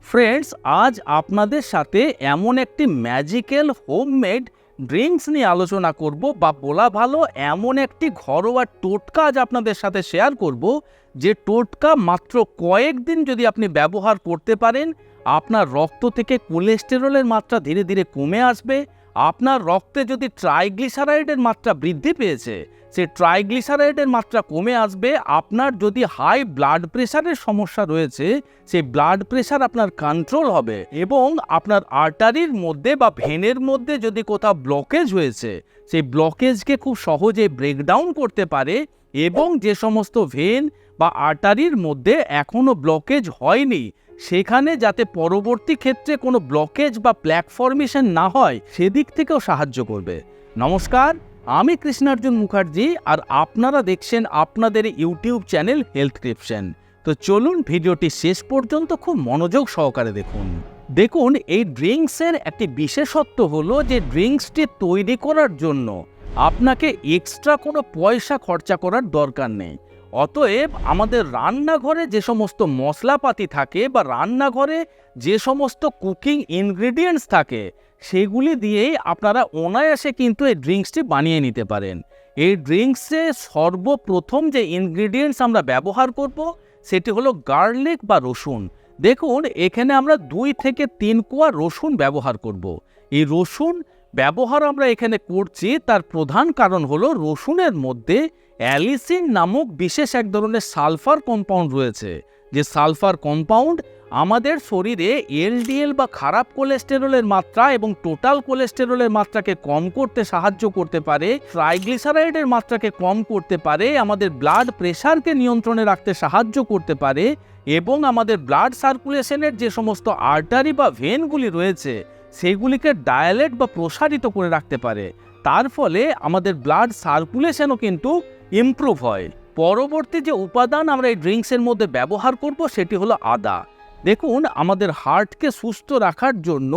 Friends, আজ আপনাদের সাথে এমন একটি ম্যাজিক্যাল হোমমেড ড্রিঙ্কস নিয়ে আলোচনা করব, বা বলা ভালো এমন একটি ঘরোয়া টোটকা আজ আপনাদের সাথে শেয়ার করব, যে টোটকা মাত্র কয়েকদিন যদি আপনি ব্যবহার করতে পারেন, আপনার রক্ত থেকে কোলেস্টেরলের মাত্রা ধীরে ধীরে কমে আসবে। আপনার রক্তে যদি ট্রাইগ্লিসারাইডের মাত্রা বৃদ্ধি পেয়েছে, সেই ট্রাইগ্লিসারাইডের মাত্রা কমে আসবে। আপনার যদি হাই ব্লাড প্রেশারের সমস্যা রয়েছে, সেই ব্লাড প্রেশার আপনার কন্ট্রোল হবে, এবং আপনার আর্টারির মধ্যে বা ভেনের মধ্যে যদি কোথাও ব্লকেজ হয়েছে, সেই ব্লকেজকে খুব সহজে ব্রেকডাউন করতে পারে। এবং যে সমস্ত ভেন বা আর্টারির মধ্যে এখনও ব্লকেজ হয়নি, সেখানে যাতে পরবর্তী ক্ষেত্রে কোনো ব্লকেজ বা প্ল্যাক ফর্মেশন না হয়, সেদিক থেকেও সাহায্য করবে। নমস্কার, আমি কৃষ্ণার্জুন মুখার্জি, আর আপনারা দেখছেন আপনাদের ইউটিউব চ্যানেল হেলথ টিপস। তো চলুন ভিডিওটি শেষ পর্যন্ত খুব মনোযোগ সহকারে দেখুন। দেখুন, এই ড্রিঙ্কসের একটি বিশেষত্ব হলো যে ড্রিঙ্কসটি তৈরি করার জন্য আপনাকে এক্সট্রা কোনো পয়সা খরচা করার দরকার নেই। অতএব আমাদের রান্নাঘরে যে সমস্ত মশলাপাতি থাকে বা রান্নাঘরে যে সমস্ত কুকিং ইনগ্রিডিয়েন্টস থাকে, সেগুলি দিয়েই আপনারা অনায়াসে কিন্তু এই ড্রিঙ্কসটি বানিয়ে নিতে পারেন। এই ড্রিঙ্কসে সর্বপ্রথম যে ইনগ্রিডিয়েন্টস আমরা ব্যবহার করব, সেটি হলো গার্লিক বা রসুন। দেখুন, এখানে আমরা 2 থেকে 3 কোয়া রসুন ব্যবহার করব। এই রসুন ব্যবহার আমরা এখানে করছি, তার প্রধান কারণ হলো রসুনের মধ্যে অ্যালিসিন নামক বিশেষ এক ধরনের সালফার কম্পাউন্ড রয়েছে, যে সালফার কম্পাউন্ড আমাদের শরীরে এলডিএল বা খারাপ কোলেস্টেরলের মাত্রা এবং টোটাল কোলেস্টেরলের মাত্রাকে কম করতে সাহায্য করতে পারে, ট্রাইগ্লিসারাইডের মাত্রাকে কম করতে পারে, আমাদের ব্লাড প্রেশারকে নিয়ন্ত্রণে রাখতে সাহায্য করতে পারে, এবং আমাদের ব্লাড সার্কুলেশনের যে সমস্ত আর্টারি বা ভেনগুলি রয়েছে, সেগুলিকে ডায়ালেট বা প্রসারিত করে রাখতে পারে। তার ফলে আমাদের ব্লাড সার্কুলেশনও কিন্তু ইমপ্রুভ হয়। পরবর্তী যে উপাদান আমরা এই ড্রিঙ্কসের মধ্যে ব্যবহার করব, সেটি হলো আদা। দেখুন, আমাদের হার্টকে সুস্থ রাখার জন্য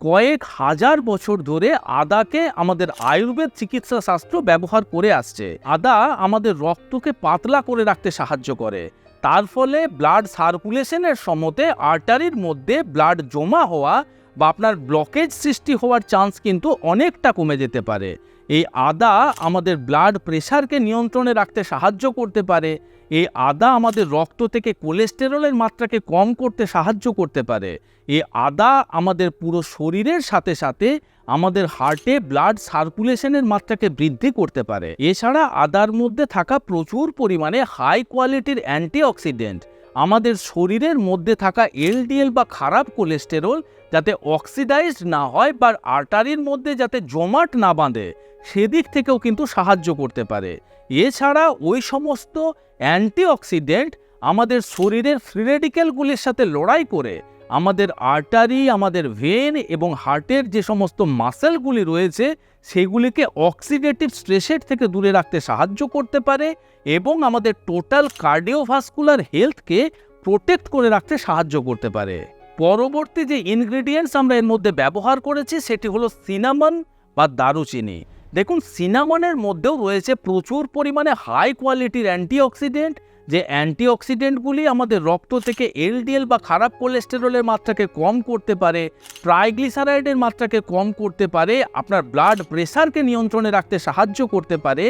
কয়েক হাজার বছর ধরে আদাকে আমাদের আয়ুর্বেদ চিকিৎসা শাস্ত্র ব্যবহার করে আসছে। আদা আমাদের রক্তকে পাতলা করে রাখতে সাহায্য করে। তার ফলে ব্লাড সার্কুলেশনের সমতে আর্টারির মধ্যে ব্লাড জমা হওয়া বা আপনার ব্লকেজ সৃষ্টি হওয়ার চান্স কিন্তু অনেকটা কমে যেতে পারে। এই আদা আমাদের ব্লাড প্রেশারকে নিয়ন্ত্রণে রাখতে সাহায্য করতে পারে। এই আদা আমাদের রক্ত থেকে কোলেস্টেরলের মাত্রাকে কম করতে সাহায্য করতে পারে। এই আদা আমাদের পুরো শরীরের সাথে সাথে আমাদের হার্টে ব্লাড সার্কুলেশনের মাত্রাকে বৃদ্ধি করতে পারে। এছাড়া আদার মধ্যে থাকা প্রচুর পরিমাণে হাই কোয়ালিটির অ্যান্টিঅক্সিডেন্ট আমাদের শরীরের মধ্যে থাকা এলডিএল বা খারাপ কোলেস্টেরল যাতে অক্সিডাইজড না হয় বা আর্টারির মধ্যে যাতে জমাট না বাঁধে, সেদিক থেকেও কিন্তু সাহায্য করতে পারে। এছাড়া ওই সমস্ত অ্যান্টিঅক্সিডেন্ট আমাদের শরীরের ফ্রি রেডিক্যালগুলির সাথে লড়াই করে আমাদের আর্টারি, আমাদের ভেন এবং হার্টের যে সমস্ত মাসেলগুলি রয়েছে, সেগুলিকে অক্সিডেটিভ স্ট্রেসের থেকে দূরে রাখতে সাহায্য করতে পারে, এবং আমাদের টোটাল কার্ডিওভাস্কুলার হেলথকে প্রোটেক্ট করে রাখতে সাহায্য করতে পারে। পরবর্তী যে ইনগ্রিডিয়েন্টস আমরা এর মধ্যে ব্যবহার করেছি, সেটি হলো সিনামন বা দারুচিনি। দেখুন, সিনামনের মধ্যেও রয়েছে প্রচুর পরিমাণে হাই কোয়ালিটির অ্যান্টিঅক্সিডেন্ট, যে অ্যান্টিঅক্সিডেন্টগুলি আমাদের রক্ত থেকে এলডিএল বা খারাপ কোলেস্টেরলের মাত্রাকে কম করতে পারে, ট্রাইগ্লিসারাইডের মাত্রাকে কম করতে পারে, আপনার ব্লাড প্রেশারকে নিয়ন্ত্রণে রাখতে সাহায্য করতে পারে।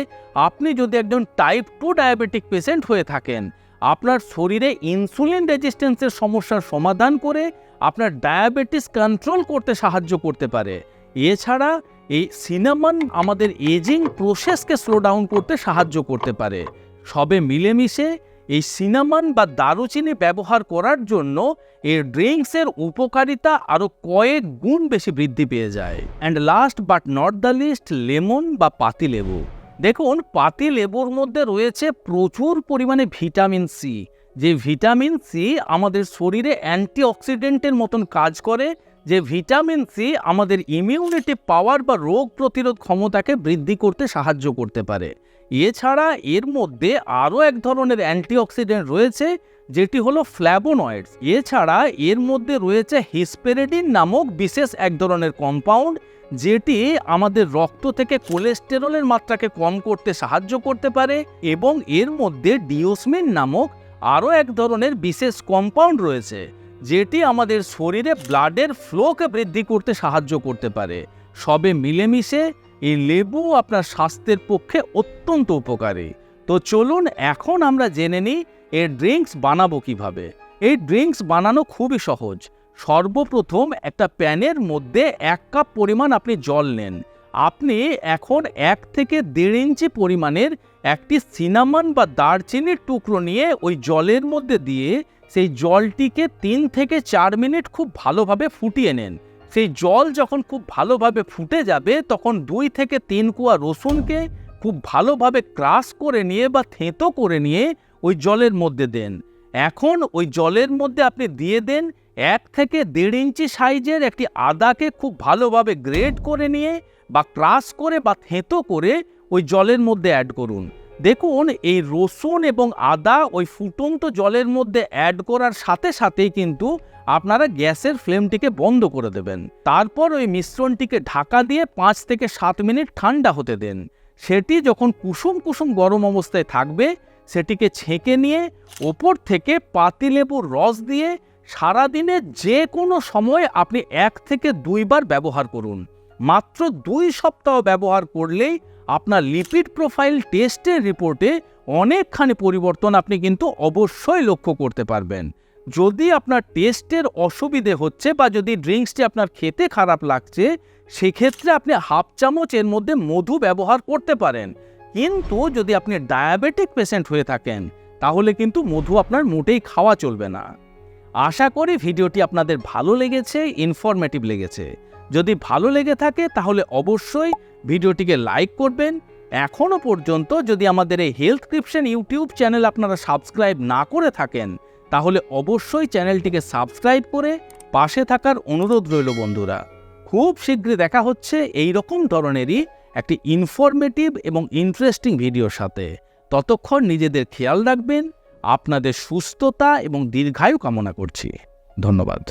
আপনি যদি একজন টাইপ 2 ডায়াবেটিক পেশেন্ট হয়ে থাকেন, আপনার শরীরে ইনসুলিন রেজিস্ট্যান্সের সমস্যার সমাধান করে আপনার ডায়াবেটিস কন্ট্রোল করতে সাহায্য করতে পারে। এছাড়া এই সিনামন আমাদের এজিং প্রসেসকে স্লো ডাউন করতে সাহায্য করতে পারে। সবে মিলেমিশে এই সিনামন বা দারুচিনি ব্যবহার করার জন্য এই ড্রিঙ্কসের উপকারিতা আরও কয়েক গুণ বেশি বৃদ্ধি পেয়ে যায়। And last but not the least, lemon বা পাতিলেবু। দেখুন, পাতিলেবুর মধ্যে রয়েছে প্রচুর পরিমাণে ভিটামিন সি, যে ভিটামিন সি আমাদের শরীরে অ্যান্টিঅক্সিডেন্টের মতন কাজ করে, যে ভিটামিন সি আমাদের ইমিউনিটি পাওয়ার বা রোগ প্রতিরোধ ক্ষমতাকে বৃদ্ধি করতে সাহায্য করতে পারে। এছাড়া এর মধ্যে আরও এক ধরনের অ্যান্টিঅক্সিডেন্ট রয়েছে, যেটি হলো ফ্ল্যাভোনয়েডস। এছাড়া এর মধ্যে রয়েছে হিসপেরিডিন নামক বিশেষ এক ধরনের কম্পাউন্ড, যেটি আমাদের রক্ত থেকে কোলেস্টেরলের মাত্রাকে কম করতে সাহায্য করতে পারে, এবং এর মধ্যে ডিওসমিন নামক আরও এক ধরনের বিশেষ কম্পাউন্ড রয়েছে, যেটি আমাদের শরীরে ব্লাডের ফ্লোকে বৃদ্ধি করতে সাহায্য করতে পারে। সবে মিলেমিশে এই লেবু আপনার স্বাস্থ্যের পক্ষে অত্যন্ত উপকারী। তো চলুন এখন আমরা জেনে নিই এর ড্রিঙ্কস বানাবো কিভাবে। এই ড্রিঙ্কস বানানো খুবই সহজ। সর্বপ্রথম একটা প্যানের মধ্যে 1 কাপ পরিমাণ আপনি জল নেন। আপনি এখন 1 থেকে 1.5 ইঞ্চি পরিমাণের একটি সিনামন বা দারচিনির টুকরো নিয়ে ওই জলের মধ্যে দিয়ে সেই জলটিকে 3 থেকে 4 মিনিট খুব ভালোভাবে ফুটিয়ে নেন। সেই জল যখন খুব ভালোভাবে ফুটে যাবে তখন 2 থেকে 3 কোয়া রসুনকে খুব ভালোভাবে ক্রাশ করে নিয়ে বা থেঁতো করে নিয়ে ওই জলের মধ্যে দেন। এখন ওই জলের মধ্যে আপনি দিয়ে দেন 1 থেকে 1.5 ইঞ্চি সাইজের একটি আদাকে খুব ভালোভাবে গ্রেট করে নিয়ে বা ক্রাশ করে বা থেঁতো করে ওই জলের মধ্যে অ্যাড করুন। দেখুন এই রসুন এবং আদা ওই ফুটন্ত জলের মধ্যে অ্যাড করার সাথে সাথেই কিন্তু আপনারা গ্যাসের ফ্লেমটিকে বন্ধ করে দেবেন। তারপর ওই মিশ্রণটিকে ঢাকা দিয়ে 5 থেকে 7 মিনিট ঠান্ডা হতে দেন। সেটি যখন কুসুম কুসুম গরম অবস্থায় থাকবে সেটিকে ছেঁকে নিয়ে ওপর থেকে পাতিলেবুর রস দিয়ে সারাদিনে যে কোনো সময় আপনি 1 থেকে 2 বার ব্যবহার করুন। মাত্র 2 সপ্তাহ ব্যবহার করলেই আপনার লিপিড প্রোফাইল টেস্টের রিপোর্টে অনেকখানি পরিবর্তন আপনি কিন্তু অবশ্যই লক্ষ্য করতে পারবেন। যদি আপনার টেস্টের অসুবিধে হচ্ছে বা যদি ড্রিঙ্কসটি আপনার খেতে খারাপ লাগছে সেক্ষেত্রে আপনি 1/2 চামচ এর মধ্যে মধু ব্যবহার করতে পারেন। কিন্তু যদি আপনি ডায়াবেটিক পেশেন্ট হয়ে থাকেন তাহলে কিন্তু মধু আপনার মোটেই খাওয়া চলবে না। আশা করি ভিডিওটি আপনাদের ভালো লেগেছে, ইনফরমেটিভ লেগেছে। যদি ভালো লেগে থাকে তাহলে অবশ্যই ভিডিওটিকে লাইক করবেন। এখনও পর্যন্ত যদি আমাদের এই হেলথক্রিপশন ইউটিউব চ্যানেল আপনারা সাবস্ক্রাইব না করে থাকেন তাহলে অবশ্যই চ্যানেলটিকে সাবস্ক্রাইব করে পাশে থাকার অনুরোধ রইল বন্ধুরা। খুব শীঘ্রই দেখা হচ্ছে এই রকম ধরনেরই একটি ইনফরমেটিভ এবং ইন্টারেস্টিং ভিডিওর সাথে। ততক্ষণ নিজেদের খেয়াল রাখবেন। আপনাদের সুস্থতা এবং দীর্ঘায়ু কামনা করছি। ধন্যবাদ।